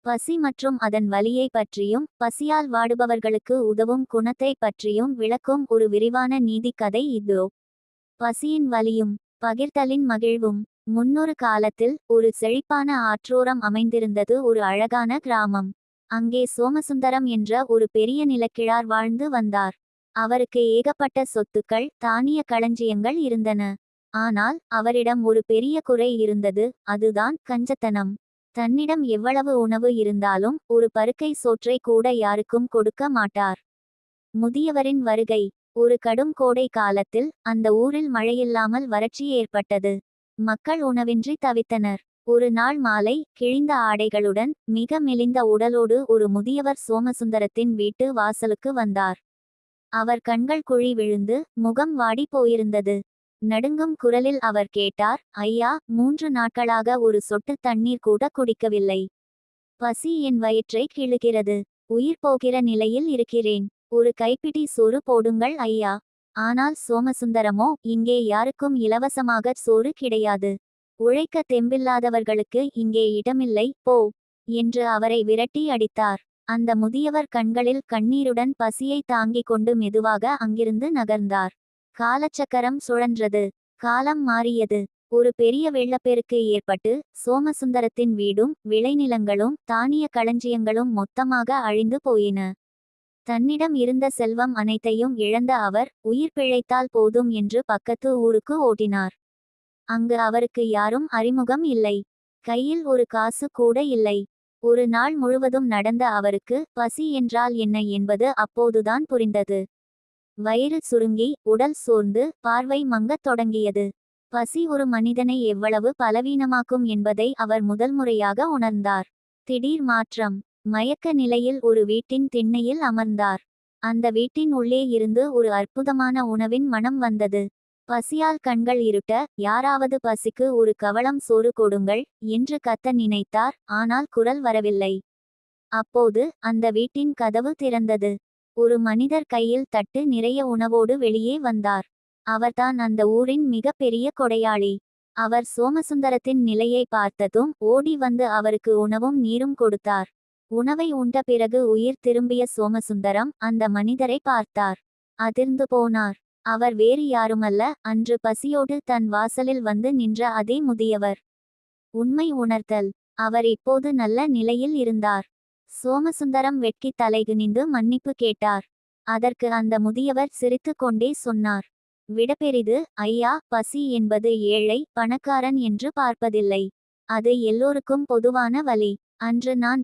பசி மற்றும் அதன் வலியை பற்றியும் பசியால் வாடுபவர்களுக்கு உதவும் குணத்தை பற்றியும் விளக்கும் ஒரு விரிவான நீதி கதை இதோ. பசியின் வலியும் பகிர்தலின் மகிழ்வும். முன்னொரு காலத்தில் ஒரு செழிப்பான ஆற்றோரம் அமைந்திருந்தது ஒரு அழகான கிராமம். அங்கே சோமசுந்தரம் என்ற ஒரு பெரிய நிலக்கிழார் வாழ்ந்து வந்தார். அவருக்கு ஏகப்பட்ட சொத்துக்கள், தானிய களஞ்சியங்கள் இருந்தன. ஆனால் அவரிடம் ஒரு பெரிய குறை இருந்தது, அதுதான் கஞ்சத்தனம். தன்னிடம் எவ்வளவு உணவு இருந்தாலும் ஒரு பருக்கை சோற்றை கூட யாருக்கும் கொடுக்க மாட்டார். முதியவரின் வருகை. ஒரு கடும் கோடை காலத்தில் அந்த ஊரில் மழையில்லாமல் வறட்சி ஏற்பட்டது. மக்கள் உணவின்றி தவித்தனர். ஒரு நாள் மாலை கிழிந்த ஆடைகளுடன் மிக மெலிந்த உடலோடு ஒரு முதியவர் சோமசுந்தரத்தின் வீட்டு வாசலுக்கு வந்தார். அவர் கண்கள் குழி விழுந்து முகம் வாடி போயிருந்தது. நடுங்கும் குரலில் அவர் கேட்டார், ஐயா, 3 நாட்களாக ஒரு சொட்டு தண்ணீர் கூட குடிக்கவில்லை. பசி என் வயிற்றை கிழுகிறது. உயிர் போகிற நிலையில் இருக்கிறேன். ஒரு கைப்பிடி சோறு போடுங்கள் ஐயா. ஆனால் சோமசுந்தரமோ, இங்கே யாருக்கும் இலவசமாக சோறு கிடையாது. உழைக்க தெம்பில்லாதவர்களுக்கு இங்கே இடமில்லை, போ என்று அவரை விரட்டி அடித்தார். அந்த முதியவர் கண்களில் கண்ணீருடன் பசியை தாங்கிக் கொண்டு மெதுவாக அங்கிருந்து நகர்ந்தார். காலச்சக்கரம் சுழன்றது. காலம் மாறியது. ஒரு பெரிய வெள்ளப்பெருக்கு ஏற்பட்டு சோமசுந்தரத்தின் வீடும் விளைநிலங்களும் தானிய களஞ்சியங்களும் மொத்தமாக அழிந்து போயின. தன்னிடம் இருந்த செல்வம் அனைத்தையும் இழந்த அவர் உயிர் பிழைத்தால் போதும் என்று பக்கத்து ஊருக்கு ஓட்டினார். அங்கு அவருக்கு யாரும் அறிமுகம் இல்லை. கையில் ஒரு காசு கூட இல்லை. ஒரு நாள் முழுவதும் நடந்த அவருக்கு பசி என்றால் என்ன என்பது அப்போதுதான் புரிந்தது. வயிறு சுருங்கி உடல் சோர்ந்து பார்வை மங்கத் தொடங்கியது. பசி ஒரு மனிதனை எவ்வளவு பலவீனமாக்கும் என்பதை அவர் முதல் முறையாக உணர்ந்தார். திடீர் மாற்றம். மயக்க நிலையில் ஒரு வீட்டின் திண்ணையில் அமர்ந்தார். அந்த வீட்டின் உள்ளே இருந்து ஒரு அற்புதமான உணவின் மனம் வந்தது. பசியால் கண்கள் இருட்ட, யாராவது பசிக்கு ஒரு கவளம் சோறு கொடுங்கள் என்று கத்த நினைத்தார். ஆனால் குரல் வரவில்லை. அப்போது அந்த வீட்டின் கதவு திறந்தது. ஒரு மனிதர் கையில் தட்டு நிறைய உணவோடு வெளியே வந்தார். அவர்தான் அந்த ஊரின் மிக பெரிய கொடையாளி. அவர் சோமசுந்தரத்தின் நிலையை பார்த்ததும் ஓடி வந்து அவருக்கு உணவும் நீரும் கொடுத்தார். உணவை உண்ட பிறகு உயிர் திரும்பிய சோமசுந்தரம் அந்த மனிதரை பார்த்தார். அதிர்ந்து போனார். அவர் வேறு யாருமல்ல, அன்று பசியோடு தன் வாசலில் வந்து நின்ற அதே முதியவர். உண்மை உணர்த்தல். அவர் இப்போது நல்ல நிலையில் இருந்தார். சோமசுந்தரம் வெட்கி தலைகுனிந்து மன்னிப்பு கேட்டார். அதற்கு அந்த முதியவர் சிரித்து கொண்டே சொன்னார், விடப்பெரிது ஐயா. பசி என்பது ஏழை பணக்காரன் என்று பார்ப்பதில்லை. அது எல்லோருக்கும் பொதுவான வலி. அன்று நான்